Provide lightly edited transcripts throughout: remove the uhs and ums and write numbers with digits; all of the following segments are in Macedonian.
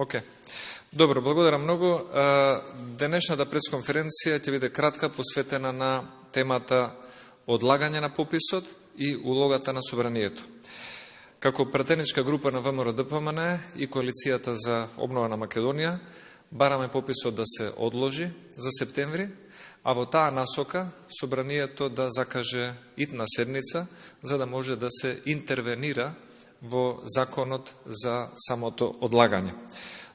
Окей. Добро, благодарам многу. Денешната пресконференција ќе биде кратка, посветена на темата одлагање на пописот и улогата на собранието. Како пратеничка група на ВМРО-ДПМН и Коалицијата за обнова на Македонија, бараме пописот да се одложи за септември, а во таа насока собранието да закаже итна седница, за да може да се интервенира во законот за самото одлагање.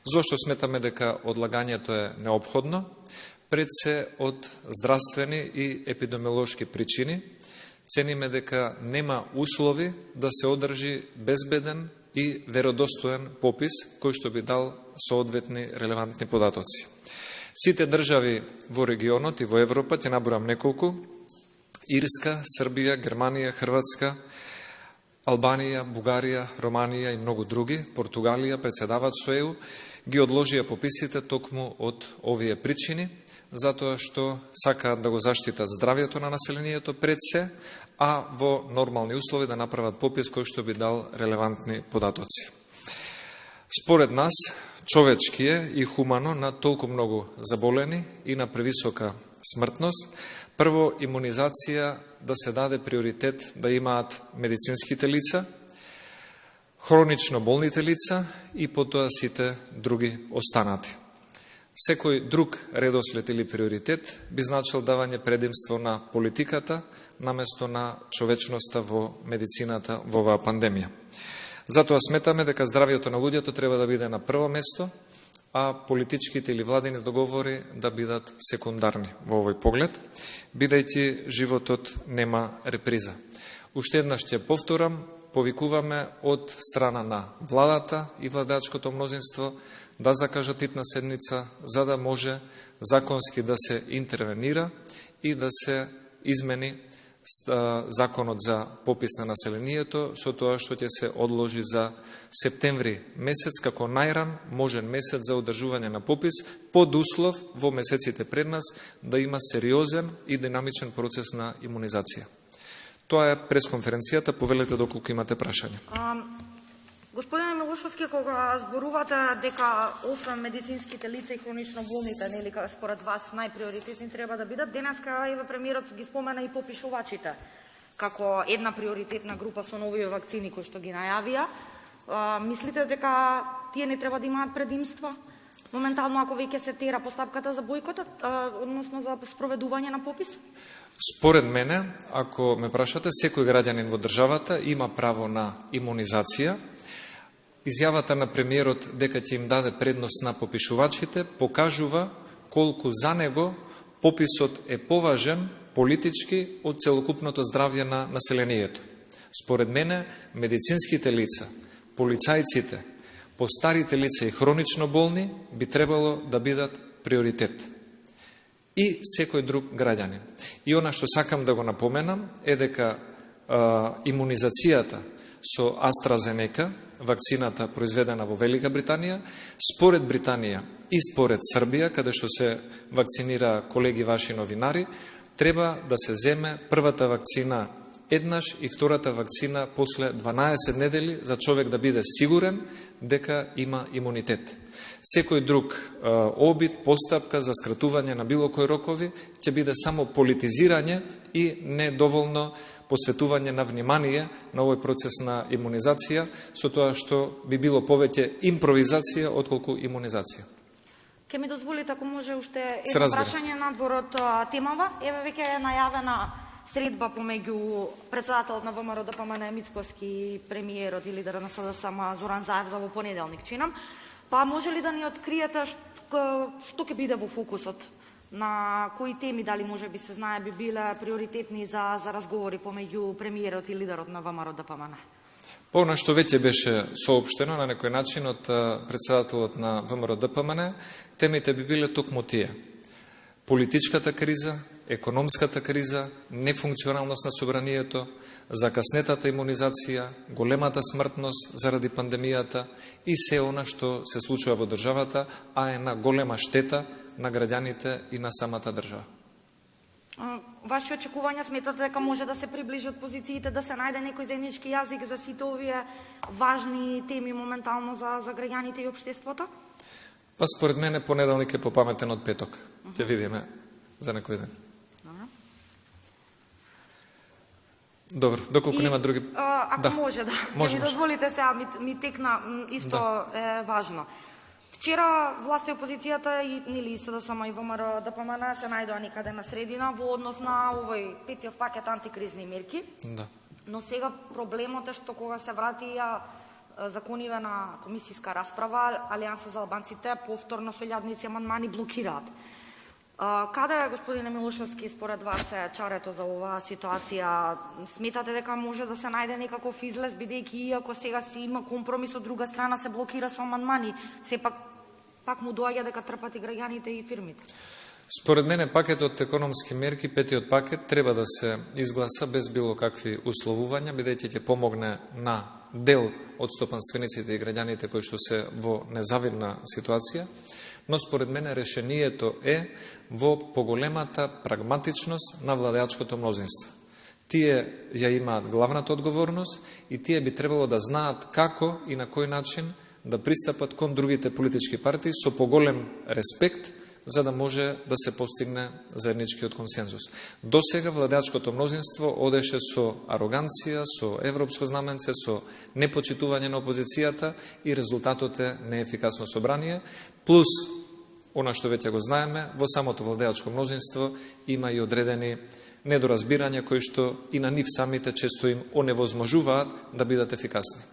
Зошто сметаме дека одлагањето е неопходно? Пред се од здравствени и епидемиолошки причини, цениме дека нема услови да се одржи безбеден и веродостоен попис кој што би дал соодветни релевантни податоци. Сите држави во регионот и во Европа, ќе наборам неколку: Ирска, Србија, Германија, Хрватска, Албанија, Бугарија, Романија и многу други, Португалија, председаваат со ЕУ, ги одложија пописите токму од овие причини, затоа што сакаат да го заштитат здравјето на населението пред се, а во нормални услови да направат попис кој што би дал релевантни податоци. Според нас, човечки е и хумано на толку многу заболени и на превисока смртност, прво имунизација да се даде приоритет да имаат медицинските лица, хронично болните лица и потоа сите други останати. Секој друг редослед или приоритет би значил давање предимство на политиката наместо на човечноста во медицината во оваа пандемија. Затоа сметаме дека здравјето на луѓето треба да биде на прво место, а политичките или владени договори да бидат секундарни во овој поглед, бидејќи животот нема реприза. Уште еднаш ќе повторам, повикуваме од страна на владата и владачкото мнозинство да закажат итна седница, за да може законски да се интервенира и да се измени законот за попис на населението, со тоа што ќе се одложи за септември месец, како најран можен месец за одржување на попис, под услов во месеците пред нас да има сериозен и динамичен процес на имунизација. Тоа е пресконференцијата, повелете доколку имате прашања. Господине Милошовски, кога зборувате дека освен медицинските лица и хронично болните, нели, според вас најприоритетни треба да бидат, денеска еве премиерот ги спомена и попишувачите како една приоритетна група со нови вакцини кои што ги најавија. Мислите дека тие не треба да имаат предимства? Моментално, ако веќе се тера постапката за бојкотот, односно за спроведување на попис? Според мене, ако ме прашате, секој граѓанин во државата има право на имунизација. Изјавата на премиерот дека ќе им даде предност на попишувачите покажува колку за него пописот е поважен политички од целокупното здравје на населението. Според мене, медицинските лица, полицајците, постарите лица и хронично болни би требало да бидат приоритет. И секој друг граѓанин. И она што сакам да го напоменам е дека имунизацијата со AstraZeneca, вакцината произведена во Велика Британија, според Британија и според Србија, каде што се вакцинира колеги ваши новинари, треба да се земе првата вакцина еднаш и втората вакцина после 12 недели за човек да биде сигурен дека има имунитет. Секој друг обид, постапка за скратување на било кој рокови ќе биде само политизирање и недоволно посветување на внимание на овој процес на имунизација, со тоа што би било повеќе импровизација отколку имунизација. Ке ми дозволите, ако може, уште едно прашање надвор од темава. Еве веќе е најавена средба помеѓу председателот на ВМРО-ДПМН Мицкоски и премиерот и лидерот на СДСМ Зоран Заев за во понеделник, чинам. Па може ли да ни откриете што ќе биде во фокусот? На кои теми, дали може би се знае, би биле приоритетни за разговори помеѓу премиерот и лидерот на ВМРО-ДПМН? По она што веќе беше соопштено на некој начин од председателот на ВМРО-ДПМН, темите би биле токму тие: политичката криза, економската криза, нефункционалност на собранието, закаснетата имунизација, големата смртност заради пандемијата и се она што се случува во државата, а е на голема штета на граѓаните и на самата држава. Ваши очекувања, сметате дека може да се приближат позициите, да се најде некој заеднички јазик за сите овие важни теми моментално за граѓаните и општеството? Па според мене понеделник е попаметен од петок. Ќе видиме за некој ден. Добро, доколку нема други... Ако може да може. Ми дозволите сега, ми текна исто е важно. Вчера власта и опозицијата или СДСМ и ВМРО ДПМН се најдоа некаде на средина во однос на овој петиот пакет антикризни мерки. Да. Но сега проблемот е што кога се вратија закониве на комисијска расправа, Алијанса за албанците повторно со илјадници амандмани блокираат. Каде, господине Милошовски, според вас е чарето за оваа ситуација? Сметате дека може да се најде некаков излез, бидејќи иако сега си има компромис, од друга страна се блокира со амандмани, сепак пак му доаѓа дека трпат и граѓаните и фирмите? Според мене пакетот економски мерки, петиот пакет, треба да се изгласа без било какви условувања, бидејќи ќе помогне на дел од стопанствениците и граѓаните кои што се во незавидна ситуација. Но според мене решението е во поголемата прагматичност на владеачкото мнозинство. Тие ја имаат главната одговорност и тие би требало да знаат како и на кој начин да пристапат кон другите политички партии со поголем респект, за да може да се постигне заедничкиот консензус. До сега владеачкото мнозинство одеше со ароганција, со европско знаменце, со непочитување на опозицијата и резултатот е неефикасно собрание, плюс она што веќе го знаеме, во самото владеачко мнозинство има и одредени недоразбирања кои што и на нив самите често им оневозможуваат да бидат ефикасни.